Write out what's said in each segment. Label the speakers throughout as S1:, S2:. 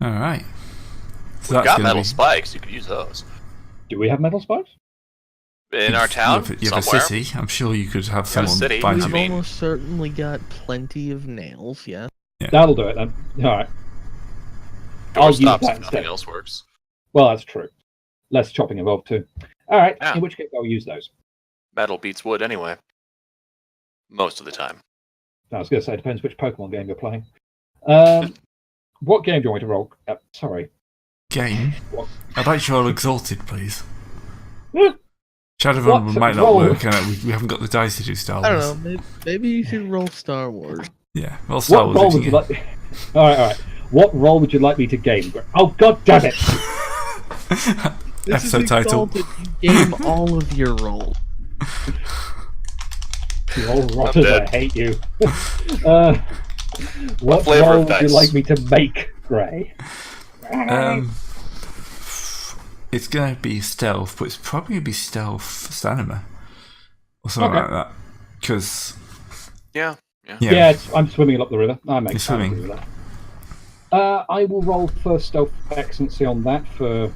S1: Alright. So
S2: We've got metal spikes, you could use those.
S3: Do we have metal spikes?
S2: In our town?
S1: You have a city. I'm sure you could have someone find
S4: We've
S1: you.
S4: almost certainly got plenty of nails, yeah.
S3: That'll do it then. Alright.
S2: I'll use that if nothing else works.
S3: Well, that's true. Less chopping involved too. Alright,
S2: Yeah.
S3: in which case I'll use those.
S2: Metal beats wood anyway. Most of the time.
S3: I was going to say, it depends which Pokemon game you're playing. What game do you want me to roll? Sorry.
S1: Game?
S3: What?
S1: I'd like to roll Exalted, please.
S3: What?
S1: Shadowrun might not work, and we haven't got the dice to do Star Wars.
S4: I don't know, maybe you should roll Star Wars.
S1: Yeah, well, Star
S3: What
S1: Wars.
S3: role would you like? Alright. What role would you like me to game? Oh, god damn it!
S4: This is
S1: Episode title.
S4: Exalted. You game all of your roles.
S3: You old rotters, I hate you. What
S2: flavor
S3: role
S2: of
S3: would you
S2: dice?
S3: like me to make, Gray?
S1: It's going to be stealth, but it's probably going to be stealth stamina. Or something like that. Because...
S2: Yeah.
S3: I'm swimming up the river. I make
S1: You're swimming.
S3: agree with that. I will roll first stealth excellency on that for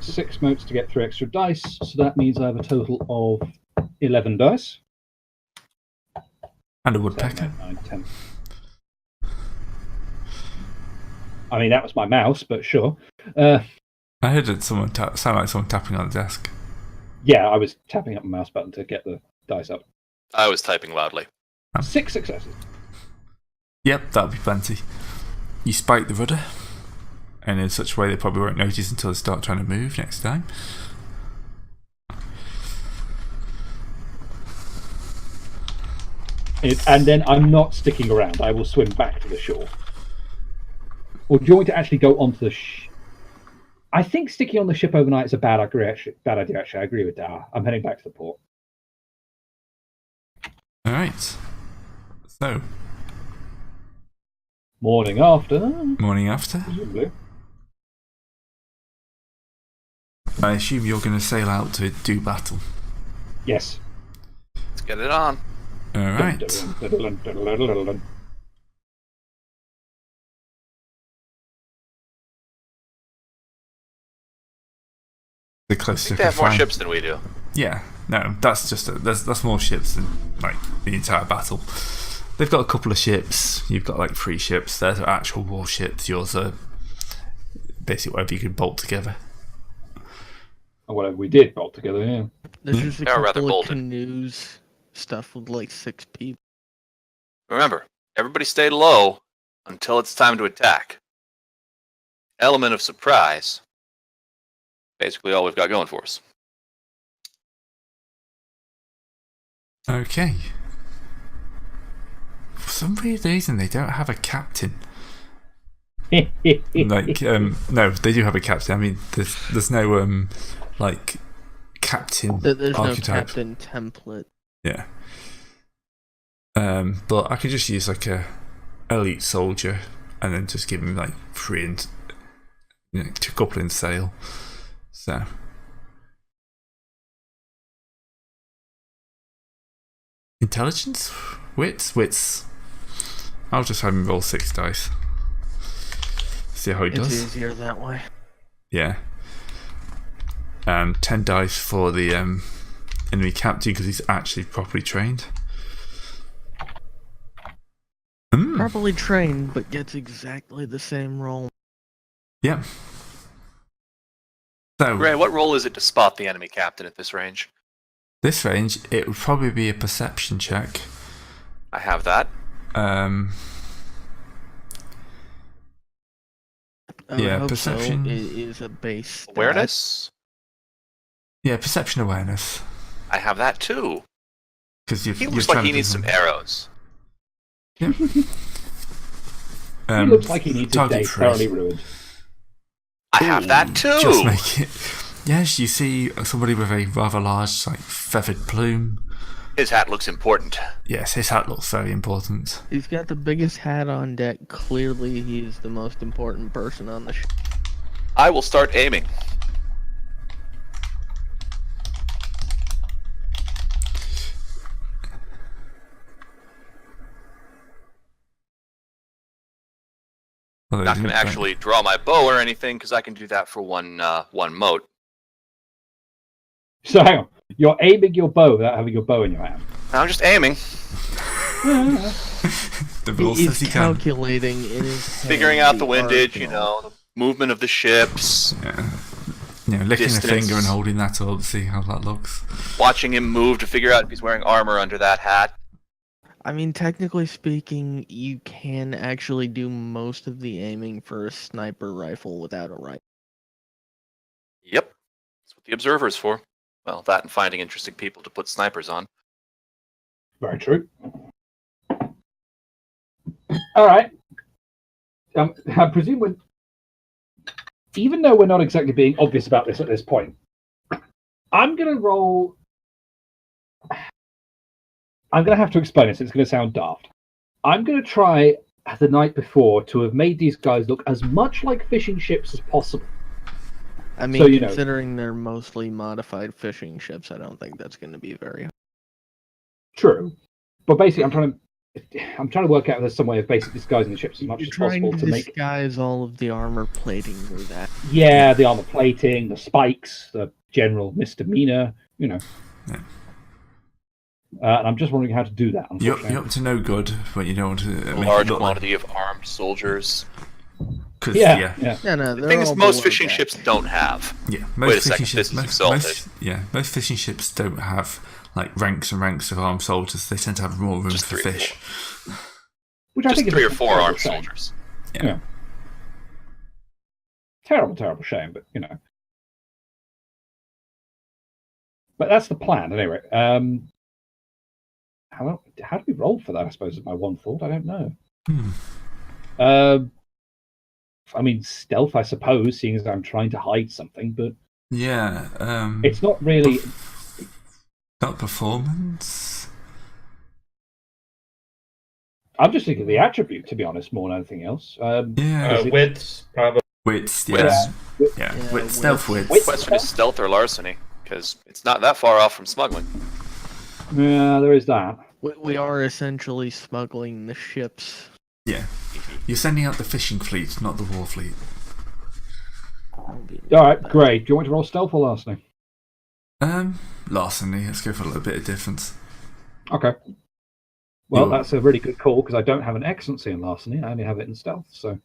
S3: 6 motes to get 3 extra dice. So that means I have a total of 11 dice.
S1: And a woodpecker.
S3: 7, 8, 9, 10. I mean, that was my mouse, but sure.
S1: I heard it sound like someone tapping on the desk.
S3: Yeah, I was tapping up my mouse button to get the dice up.
S2: I was typing loudly.
S3: 6 successes.
S1: Yep, that'll be plenty. You spike the rudder, and in such a way they probably won't notice until they start trying to move next time.
S3: And then I'm not sticking around. I will swim back to the shore. Or do you want me to actually go onto the I think sticking on the ship overnight is a bad idea, actually. I agree with Dara. I'm heading back to the port.
S1: Alright. So,
S3: Morning after.
S1: morning after.
S3: Presumably.
S1: I assume you're going to sail out to do battle.
S3: Yes.
S2: Let's get it on.
S1: Alright. The closer
S2: They have more ships than we do.
S1: Yeah, no, that's just that's more ships than like the entire battle. They've got a couple of ships. You've got like 3 ships. Theirs are actual warships. Yours are basically whatever you can bolt together.
S3: Or whatever we did bolt together, yeah.
S4: There's just a
S2: They are rather
S4: couple of
S2: bolted.
S4: canoes, stuff with like 6 people.
S2: Remember, everybody stay low until it's time to attack. Element of surprise. Basically all we've got going for us.
S1: Okay. For some weird reason, they don't have a captain. Like, no, they do have a captain. I mean, there's no like captain
S4: There's no
S1: archetype.
S4: captain template.
S1: Yeah. But I could just use like a elite soldier and then just give him like 3 and a couple in sail. So intelligence? Wits. I'll just have him roll 6 dice. See how he
S4: It's
S1: does.
S4: easier that way.
S1: Yeah. 10 dice for the enemy captain because he's actually properly trained.
S4: Properly trained, but gets exactly the same roll.
S1: Yeah. So,
S2: Ray, what role is it to spot the enemy captain at this range?
S1: this range, it would probably be a perception check.
S2: I have that.
S1: Yeah,
S4: hope
S1: perception.
S4: So. It is a base stat.
S2: Awareness?
S1: Yeah, perception awareness.
S2: I have that too.
S1: Because
S2: He looks like he needs some arrows.
S1: Yeah.
S3: He looks like he needs a
S1: target
S3: day
S1: free.
S3: thoroughly ruined.
S2: I have that too.
S1: Just make it. Yes, you see somebody with a rather large, like feathered plume.
S2: His hat looks important.
S1: Yes, his hat looks very important.
S4: He's got the biggest hat on deck. Clearly, he is the most important person on the ship.
S2: I will start aiming.
S1: Oh,
S2: Not going to actually draw my bow or anything, because I can do that for one mote.
S3: So hang on. You're aiming your bow without having your bow in your hand.
S2: I'm just aiming,
S1: The rules
S4: He
S1: says
S4: is
S1: he can.
S4: calculating in his head
S2: figuring out the windage,
S4: arsenal.
S2: the movement of the ships,
S1: Licking
S2: Distance.
S1: a finger and holding that up, see how that looks.
S2: watching him move to figure out if he's wearing armor under that hat.
S4: I mean, technically speaking, you can actually do most of the aiming for a sniper rifle without a rifle.
S2: Yep, that's what the observer's for. Well, that and finding interesting people to put snipers on.
S3: Very true. All right. I presume even though we're not exactly being obvious about this at this point, I'm going to roll. I'm going to have to explain this. It's going to sound daft. I'm going to try the night before to have made these guys look as much like fishing ships as possible.
S4: I mean,
S3: So, you know-
S4: considering they're mostly modified fishing ships, I don't think that's going to be very hard.
S3: True, but basically, I'm trying to work out if there's some way of basically disguising the ships as much
S4: You're
S3: as
S4: trying
S3: possible
S4: to
S3: to make.
S4: disguise all of the armor plating with that.
S3: Yeah, the armor plating, the spikes, the general misdemeanor.
S1: Yeah.
S3: And I'm just wondering how to do that.
S1: You're up to no good, but you don't want to
S2: A
S1: make
S2: large
S1: it look
S2: quantity of armed soldiers.
S1: Cause,
S3: Yeah.
S4: No,
S2: The
S4: they're
S2: thing is,
S4: all
S2: most
S4: below
S2: fixing
S4: deck.
S2: ships don't have.
S1: Yeah,
S2: Wait a second, this is
S1: most fishing ships don't have like ranks and ranks of armed soldiers. They tend to have more room
S2: Just
S1: for
S2: 3 or
S1: fish.
S3: Which I
S2: Just
S3: think
S2: 3
S3: is
S2: or
S3: a
S2: 4
S3: terrible
S2: armed
S3: shame.
S2: soldiers.
S3: Terrible shame, but But that's the plan, anyway. How do we roll for that? I suppose is my one thought. I don't know. I mean, stealth, I suppose, seeing as I'm trying to hide something, but
S1: Yeah.
S3: it's not really.
S1: Not performance.
S3: I'm just thinking of the attribute, to be honest, more than anything else.
S1: Yeah.
S5: Wits, probably.
S1: Wits.
S2: Wits.
S1: Yeah.
S4: Yeah,
S1: Wits. Stealth
S3: Wits.
S1: wits.
S2: The question is stealth or larceny, because it's not that far off from smuggling.
S3: Yeah, there is that.
S4: We are essentially smuggling the ships.
S1: Yeah. You're sending out the fishing fleet, not the war fleet.
S3: All right, great. Do you want to roll stealth or larceny?
S1: Larceny. Let's go for a little bit of difference.
S3: Okay. Well,
S1: You're-
S3: that's a really good call because I don't have an excellency in larceny. I only have it in stealth, so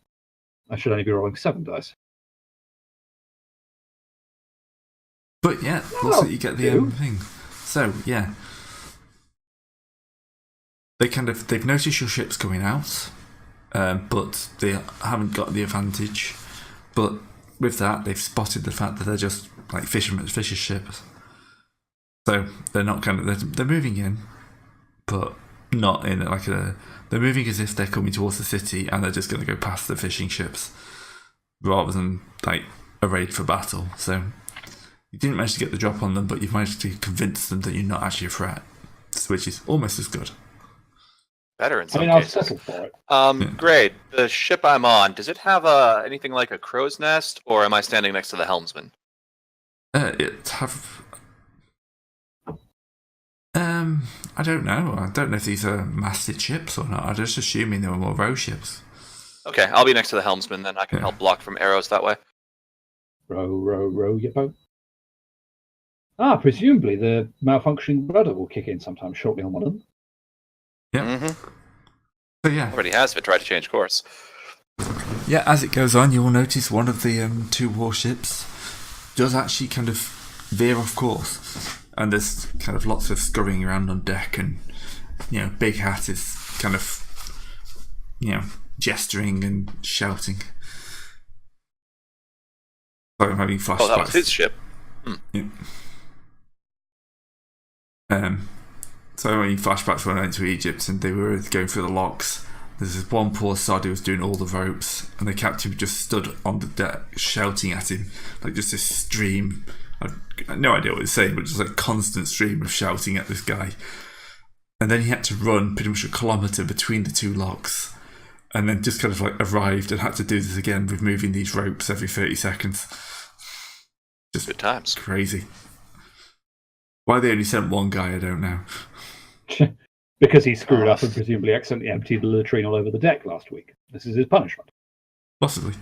S3: I should only be rolling 7 dice.
S1: But yeah,
S3: Oh,
S1: also you get the
S3: do.
S1: thing. So yeah, they've noticed your ship's going out, but they haven't got the advantage. But with that, they've spotted the fact that they're just like fisher ships. So they're not they're moving in, but not in like a. They're moving as if they're coming towards the city, and they're just going to go past the fishing ships, rather than like a raid for battle. So. You didn't manage to get the drop on them, but you've managed to convince them that you're not actually a threat, which is almost as good.
S2: Better in some
S3: I'll
S2: cases.
S3: settle for it.
S2: Grade, the ship I'm on, does it have anything like a crow's nest, or am I standing next to the helmsman?
S1: I don't know. I don't know if these are masted ships or not. I'm just assuming they were more row ships.
S2: Okay, I'll be next to the helmsman, then I can
S1: Yeah.
S2: help block from arrows that way.
S3: Row your boat. Presumably the malfunctioning rudder will kick in sometime shortly on one of them.
S1: Yeah.
S2: Mm-hmm.
S1: So yeah,
S2: Already has if it tried to change course.
S1: yeah. As it goes on, you will notice one of the 2 warships does actually kind of veer off course, and there's kind of lots of scurrying around on deck, and Big Hat is kind of gesturing and shouting. So I'm having flashbacks.
S2: Oh, that was his ship.
S1: Yeah. So I'm having flashbacks when I went to Egypt and they were going through the locks. There's this one poor sod who was doing all the ropes, and the captain just stood on the deck shouting at him, like just this stream. I had no idea what he was saying, but just like constant stream of shouting at this guy. And then he had to run pretty much a kilometre between the 2 locks, and then just kind of like arrived and had to do this again with moving these ropes every 30 seconds. Just
S2: Good times.
S1: crazy. Why they only sent one guy, I don't know.
S3: Because he screwed up and presumably accidentally emptied the latrine all over the deck last week. This is his punishment.
S1: Possibly.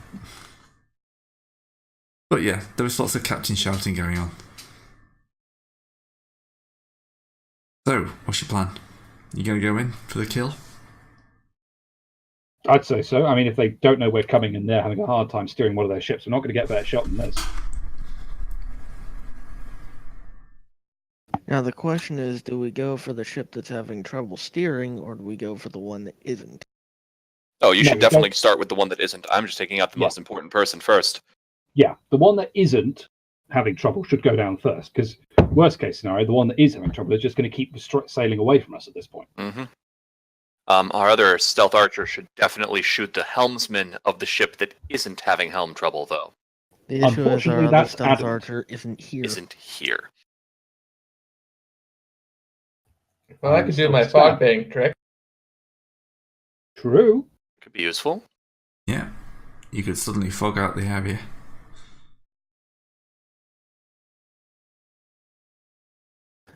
S1: But yeah, there was lots of captain shouting going on. So, what's your plan? You gonna go in for the kill?
S3: I'd say so. I mean, if they don't know we're coming and they're having a hard time steering one of their ships, we're not going to get a better shot than this.
S4: Now the question is, do we go for the ship that's having trouble steering, or do we go for the one that isn't?
S2: Oh, you
S3: No,
S2: should
S3: we
S2: definitely
S3: don't-
S2: start with the one that isn't. I'm just taking out the
S3: Yeah.
S2: most important person first.
S3: Yeah, the one that isn't having trouble should go down first, because worst case scenario, the one that is having trouble is just going to keep sailing away from us at this point.
S2: Mm-hmm. Our other stealth archer should definitely shoot the helmsman of the ship that isn't having helm trouble, though.
S4: The issue is
S3: Unfortunately,
S4: our other
S3: that's
S4: stealth
S3: adamant.
S4: archer isn't here.
S2: Isn't here.
S5: Well, I could do my fog bank trick.
S3: True.
S2: Could be useful.
S1: Yeah. You could suddenly fog out the area.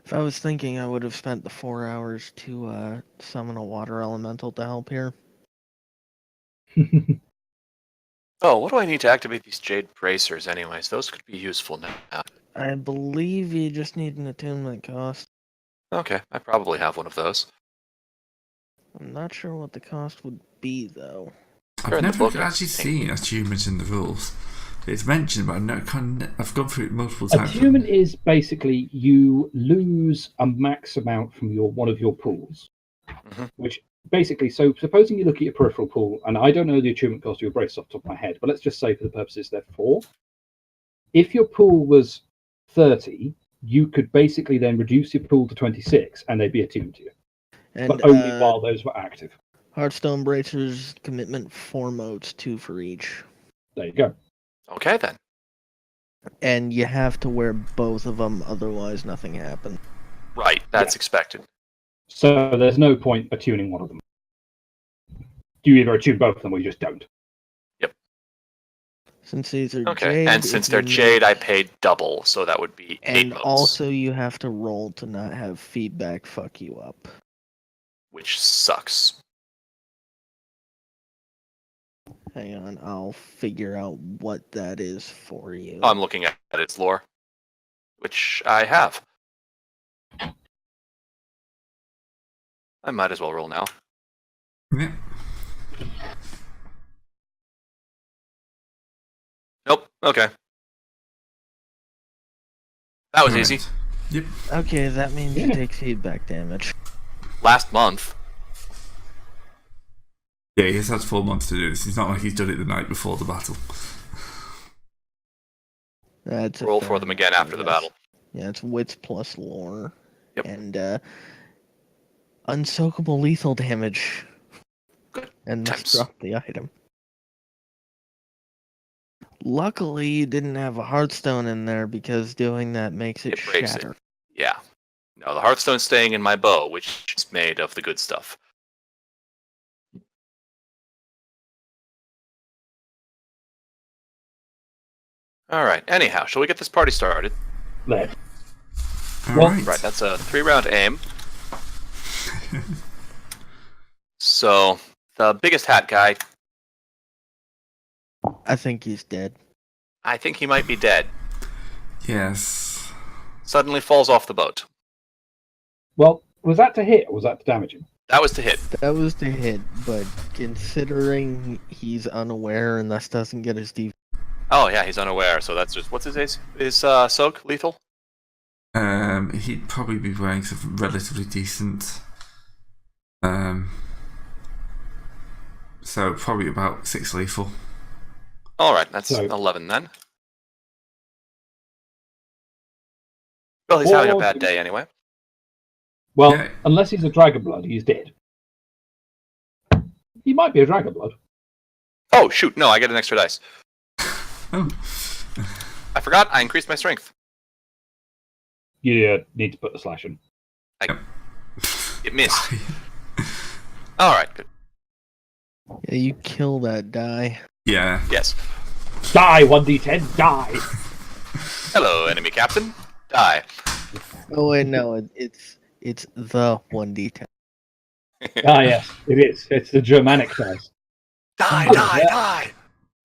S4: If I was thinking, I would have spent the 4 hours to summon a water elemental to help here.
S2: Oh, what do I need to activate these jade bracers anyways? Those could be useful now.
S4: I believe you just need an attunement cost.
S2: Okay, I probably have one of those.
S4: I'm not sure what the cost would be, though.
S2: They're
S1: I've
S2: in the
S1: never
S2: book, I
S1: actually
S2: think.
S1: seen attunement in the rules. It's mentioned, but I've gone through it multiple times.
S3: Attunement is basically you lose a max amount from one of your pools,
S2: Mhm.
S3: which basically, so supposing you look at your peripheral pool, and I don't know the attunement cost of your brace off the top of my head, but let's just say for the purposes they're 4. If your pool was 30, you could basically then reduce your pool to 26, and they'd be attuned to you,
S4: And
S3: but only while those were active.
S4: Hearthstone Bracers commitment 4 modes, 2 for each.
S3: There you go.
S2: Okay, then.
S4: And you have to wear both of them, otherwise nothing happens.
S2: Right, that's expected.
S3: So there's no point attuning one of them. You either attune both of them or you just don't.
S4: Since these are
S2: Okay,
S4: jade,
S2: and since
S4: if
S2: they're
S4: you
S2: jade,
S4: make-
S2: I paid double, so that would be 8
S4: And
S2: modes,
S4: also you have to roll to not have feedback fuck you up.
S2: which sucks.
S4: Hang on, I'll figure out what that is for you.
S2: I'm looking at its lore, which I have. I might as well roll now.
S1: Yeah.
S2: Nope, okay. That was
S1: Right.
S2: easy.
S1: Yep.
S4: Okay, that means you
S3: Yeah.
S4: take feedback damage.
S2: Last month.
S1: Yeah, he's had 4 months to do this. It's not like he's done it the night before the battle.
S4: That's a
S2: Roll
S4: fair
S2: for them again
S4: amount,
S2: after the
S4: yes.
S2: battle.
S4: Yeah, it's wits plus lore.
S2: Yep.
S4: And unsoakable lethal damage.
S2: Good
S4: And
S2: times.
S4: let's drop the item. Luckily, you didn't have a Hearthstone in there because doing that makes it
S2: It breaks it.
S4: shatter.
S2: Yeah. No, the Hearthstone's staying in my bow, which is made of the good stuff. Alright, anyhow, shall we get this party started?
S3: There.
S1: All
S3: Well,
S1: right.
S2: Right, that's a 3-round aim. So, the biggest hat guy,
S4: I think he's dead.
S2: I think he might be dead.
S1: Yes.
S2: Suddenly falls off the boat.
S3: Well, was that to hit or was that to damage him?
S2: That was to hit.
S4: That was to hit, but considering he's unaware and thus doesn't get his D.
S2: Oh yeah, he's unaware, so that's just... What's his ace? Is soak lethal?
S1: He'd probably be wearing something relatively decent. So probably about 6 lethal.
S2: Alright, that's
S3: So-
S2: 11 then. Well, he's having a bad day anyway.
S3: Well,
S1: Yeah.
S3: unless he's a Dragonblood, he's dead. He might be a Dragonblood.
S2: Oh, shoot, no, I get an extra dice.
S1: Oh.
S2: I forgot, I increased my strength.
S3: You need to put the slash in.
S2: It missed. Alright, good.
S4: Yeah, you kill that die.
S1: Yeah.
S2: Yes.
S3: Die, 1d10, die!
S2: Hello, enemy captain. Die.
S4: Oh wait, no, it's the 1d10.
S3: Ah, yes, it is. It's the Germanic dice.
S2: Die,
S3: Oh,
S2: die,
S3: yeah.
S2: die!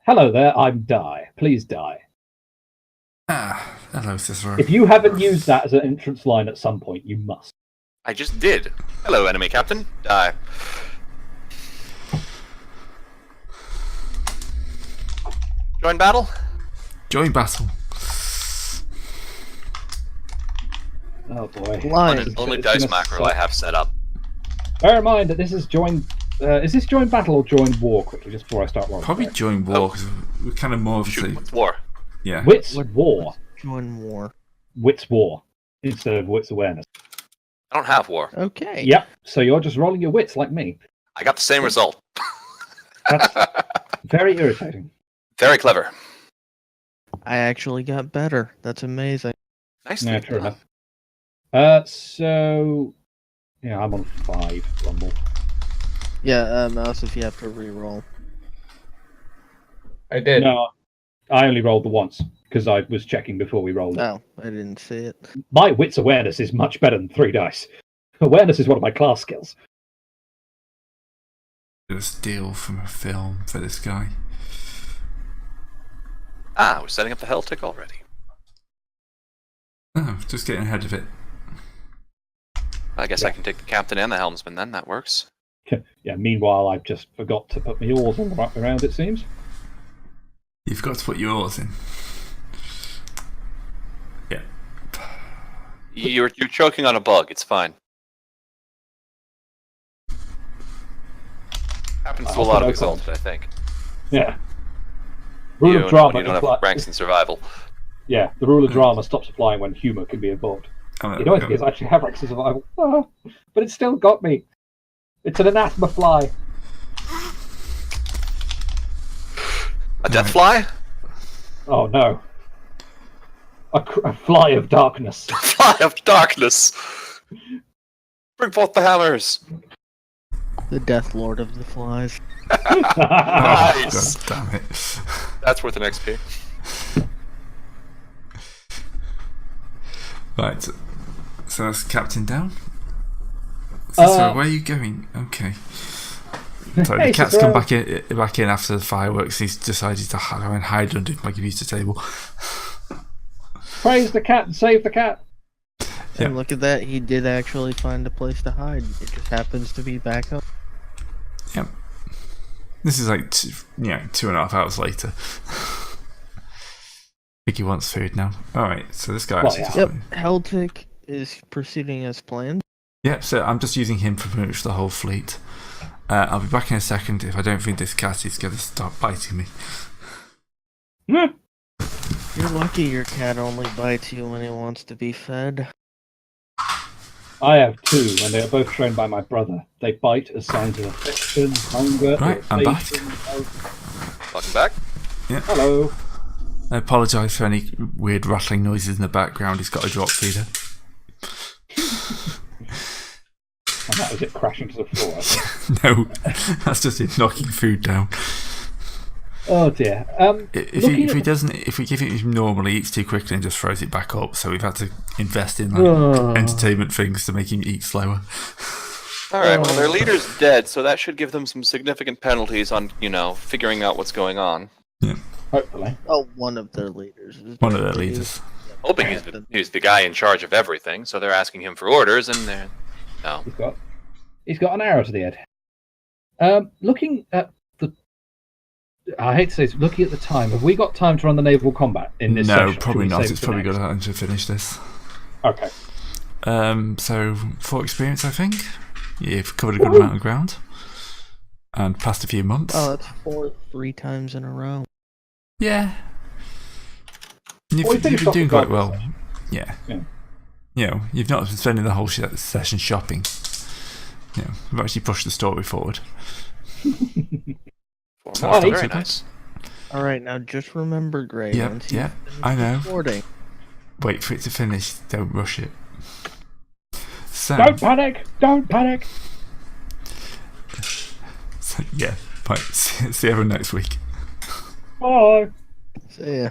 S3: Hello there, I'm Die. Please die.
S1: Ah, hello, Cicero.
S3: If you haven't used that as an entrance line at some point, you must.
S2: I just did. Hello, enemy captain. Die. Join battle?
S1: Join battle.
S3: Oh boy.
S4: Lion.
S2: Only
S3: It's
S2: dice
S3: gonna
S2: macro
S3: suck.
S2: I have set up.
S3: Bear in mind that this is join. Is this join battle or join war? Quickly, just before I start rolling.
S1: Probably join war, because we're kind of more of
S2: Shoot,
S1: a...
S2: what's war?
S1: Yeah.
S3: Wits war.
S4: Join war.
S3: Wits war instead of wits awareness.
S2: I don't have war.
S4: Okay.
S3: Yep. So you're just rolling your wits like me.
S2: I got the same result.
S3: That's very irritating.
S2: Very clever.
S4: I actually got better. That's amazing.
S2: Nice.
S3: Yeah, true enough. So yeah, I'm on 5 Rumble.
S4: Yeah, mouse if you have to re-roll.
S5: I did.
S3: No, I only rolled the once because I was checking before we rolled it.
S4: No, I didn't see it.
S3: My wits awareness is much better than 3 dice. Awareness is one of my class skills.
S1: A steal from a film for this guy.
S2: Ah, we're setting up the hell tick already.
S1: Oh, just getting ahead of it.
S2: I guess I can take the captain and the helmsman then. That works.
S3: Yeah. Meanwhile, I've just forgot to put my oars on the right around. It seems.
S1: You've got to put yours in. Yeah.
S2: You're choking on a bug. It's fine. Happens to a lot of Exalted, I think.
S3: Yeah. Rule of drama.
S2: You don't have ranks in survival.
S3: Yeah, the rule of drama stops applying when humour can be involved.
S1: Oh,
S3: It always is. I actually have ranks in survival. Oh, but it still got me. It's an anathema fly.
S2: A death fly?
S3: Oh no. A fly of darkness.
S2: Fly of darkness! Bring forth the hammers!
S4: The Death Lord of the Flies.
S2: Nice!
S1: God damn it.
S2: That's worth an XP.
S1: Right. So that's Captain down. So where are you going? Okay. Sorry,
S3: Hey,
S1: the cat's
S3: Cicero.
S1: come back in after the fireworks. He's decided to go and hide under my computer table.
S3: Praise the cat and save the cat.
S1: Yeah.
S4: And look at that, he did actually find a place to hide. It just happens to be back up.
S1: Yep. This is like 2.5 hours later. I think he wants food now. Alright, so this guy
S3: Well,
S1: actually
S3: yeah.
S1: just
S4: Yep, Heltic is proceeding as planned.
S1: Yep, so I'm just using him for pretty much the whole fleet. I'll be back in a second if I don't think this cat is going to start biting me.
S4: You're lucky your cat only bites you when he wants to be fed.
S3: I have 2, and they are both trained by my brother. They bite as signs of affection, hunger,
S1: Right, I'm back.
S3: irritation.
S2: Welcome back.
S3: Hello.
S1: I apologise for any weird rattling noises in the background. He's got a drop feeder.
S3: And that was it crashing to the floor, I think.
S1: No, that's just him knocking food down.
S3: Oh dear.
S1: If we give it normally, he eats too quickly and just throws it back up. So we've had to invest in entertainment things to make him eat slower.
S2: Alright, well, their leader's dead, so that should give them some significant penalties on, figuring out what's going on.
S1: Yeah,
S3: Hopefully.
S4: Oh, one of their leaders. is
S1: one of their
S4: dead.
S1: leaders.
S2: Hoping he's the guy in charge of everything, so they're asking him for orders, and they're... No.
S3: He's got an arrow to the head. Looking at the... I hate to say this, looking at the time, have we got time to run the naval combat in this
S1: No,
S3: session? Should
S1: probably
S3: we
S1: not.
S3: save
S1: It's
S3: it for
S1: probably
S3: next?
S1: got time to finish this.
S3: Okay.
S1: So, for experience, I think you've covered a good amount of ground and passed a few months.
S4: Oh, that's 3 times in a row.
S1: Yeah.
S3: Well, we
S1: You've
S3: finished
S1: been
S3: off
S1: doing
S3: the
S1: quite
S3: goals,
S1: well.
S3: Yeah.
S1: Yeah. You've not been spending the whole session shopping. You've actually pushed the story forward.
S2: Very nice.
S4: Alright, now just remember, Gray.
S1: Yep,
S4: once you
S1: yep,
S4: finish
S1: I know.
S4: recording,
S1: Wait for it to finish. Don't rush it. So,
S3: Don't panic! Don't panic!
S1: yeah. Right. See everyone next week.
S3: Bye!
S4: See ya.